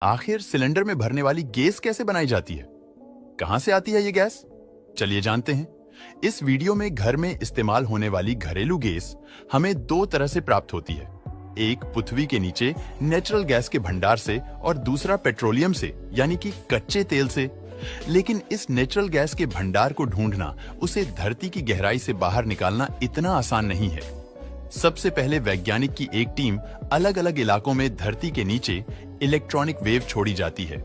आखिर सिलेंडर में भरने वाली गैस कैसे बनाई जाती है? कहां से आती है ये गैस? चलिए जानते हैं। इस वीडियो में घर में इस्तेमाल होने वाली घरेलू गैस हमें दो तरह से प्राप्त होती है। एक पृथ्वी के नीचे नेचुरल गैस के भंडार से और दूसरा पेट्रोलियम से यानी कि कच्चे तेल से। लेकिन इस नेचुरल गैस के भंडार को ढूंढना, उसे धरती की गहराई से बाहर निकालना इतना आसान नहीं है। सबसे पहले वैज्ञानिक की एक टीम अलग अलग इलाकों में धरती के नीचे इलेक्ट्रॉनिक वेव छोड़ी जाती है,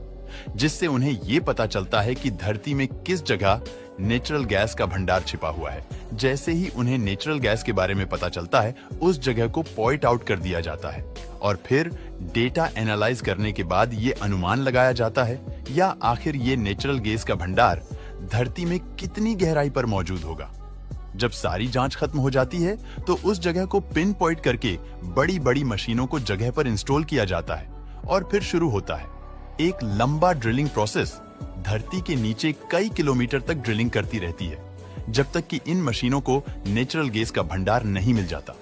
जिससे उन्हें ये पता चलता है कि धरती में किस जगह नेचुरल गैस का भंडार छिपा हुआ है। जैसे ही उन्हें नेचुरल गैस के बारे में पता चलता है, उस जगह को पॉइंट आउट कर दिया जाता है और फिर डेटा एनालाइज करने के बाद ये अनुमान लगाया जाता है या आखिर ये नेचुरल गैस का भंडार धरती में कितनी गहराई पर मौजूद होगा। जब सारी जांच खत्म हो जाती है तो उस जगह को पिन पॉइंट करके बड़ी बड़ी मशीनों को जगह पर इंस्टॉल किया जाता है और फिर शुरू होता है एक लंबा ड्रिलिंग प्रोसेस। धरती के नीचे कई किलोमीटर तक ड्रिलिंग करती रहती है जब तक कि इन मशीनों को नेचुरल गैस का भंडार नहीं मिल जाता।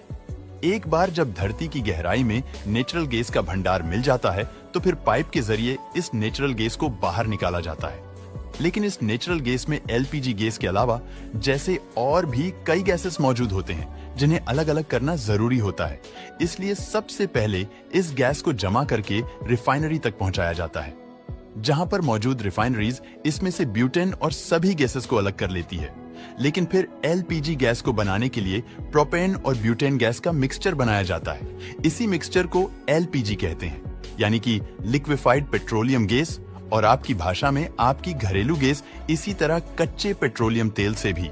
एक बार जब धरती की गहराई में नेचुरल गैस का भंडार मिल जाता है तो फिर पाइप के जरिए इस नेचुरल गैस को बाहर निकाला जाता है। लेकिन इस नेचुरल गैस में एलपीजी गैस के अलावा जैसे और भी कई गैसेस मौजूद होते हैं जिन्हें अलग अलग करना जरूरी होता है। इसलिए सबसे पहले इस गैस को जमा करके रिफाइनरी तक पहुंचाया जाता है, जहां पर मौजूद रिफाइनरीज इसमें से ब्यूटेन और सभी गैसेस को अलग कर लेती है। लेकिन फिर एलपीजी गैस को बनाने के लिए प्रोपेन और ब्यूटेन गैस का मिक्सचर बनाया जाता है। इसी मिक्सचर को एलपीजी कहते हैं, यानी कि लिक्विफाइड पेट्रोलियम गैस, और आपकी भाषा में आपकी घरेलू गैस। इसी तरह कच्चे पेट्रोलियम तेल से भी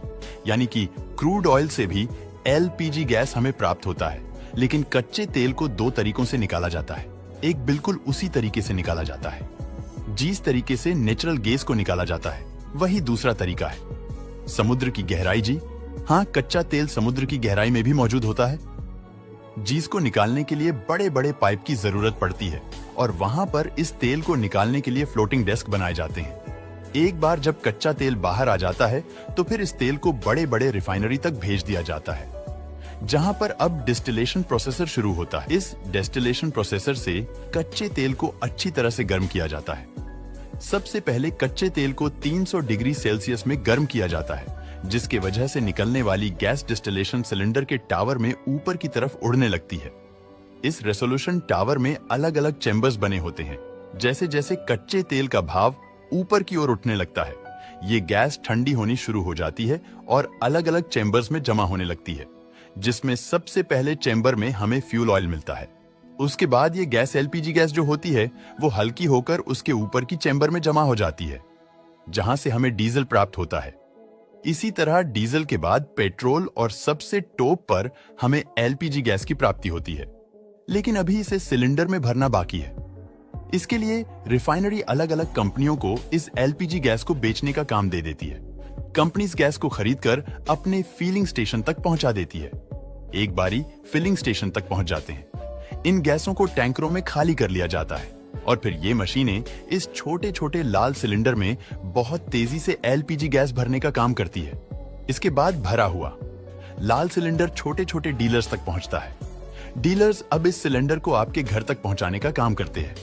यानी कि क्रूड ऑयल से भी एलपीजी गैस हमें प्राप्त होता है। लेकिन कच्चे तेल को दो तरीकों से निकाला जाता है। एक बिल्कुल उसी तरीके से निकाला जाता है जिस तरीके से नेचुरल गैस को निकाला जाता है, वही दूसरा तरीका है समुद्र की गहराई। जी हाँ, कच्चा तेल समुद्र की गहराई में भी मौजूद होता है, जिसको निकालने के लिए बड़े बड़े पाइप की जरूरत पड़ती है और वहां पर इस तेल को निकालने के लिए फ्लोटिंग डेस्क बनाए जाते हैं। एक बार जब कच्चा तेल बाहर आ जाता है तो फिर इस तेल को बड़े बड़े रिफाइनरी तक भेज दिया जाता है, जहां पर अब डिस्टिलेशन प्रोसेसर शुरू होता है। इस डिस्टिलेशन प्रोसेसर से कच्चे तेल को अच्छी तरह से गर्म किया जाता है। सबसे पहले कच्चे तेल को 300 डिग्री सेल्सियस में गर्म किया जाता है, जिसके वजह से निकलने वाली गैस डिस्टिलेशन सिलेंडर के टावर में ऊपर की तरफ उड़ने लगती है। इस रेसोल्यूशन टावर में अलग अलग चैम्बर्स बने होते हैं। जैसे जैसे कच्चे तेल का भाप ऊपर की ओर उठने लगता है, ये गैस ठंडी होनी शुरू हो जाती है और अलग अलग चैम्बर्स में जमा होने लगती है, जिसमें सबसे पहले चैम्बर में हमें फ्यूल ऑयल मिलता है। उसके बाद ये गैस एलपीजी गैस जो होती है वो हल्की होकर उसके ऊपर की चैम्बर में जमा हो जाती है, जहां से हमें डीजल प्राप्त होता है। इसी तरह डीजल के बाद पेट्रोल और सबसे टॉप पर हमें एलपीजी गैस की प्राप्ति होती है। लेकिन अभी इसे सिलेंडर में भरना बाकी है। इसके लिए रिफाइनरी अलग अलग कंपनियों को इस एलपीजी गैस को बेचने का काम दे देती है। कंपनी इस गैस को खरीदकर अपने फिलिंग स्टेशन तक पहुंचा देती है। एक बारी फिलिंग स्टेशन तक पहुंच जाते हैं, इन गैसों को टैंकरों में खाली कर लिया जाता है और फिर ये मशीनें इस छोटे छोटे लाल सिलेंडर में बहुत तेजी से एलपीजी गैस भरने का काम करती है। इसके बाद भरा हुआ लाल सिलेंडर छोटे छोटे डीलर्स तक पहुंचता है। डीलर्स अब इस सिलेंडर को आपके घर तक पहुंचाने का काम करते हैं।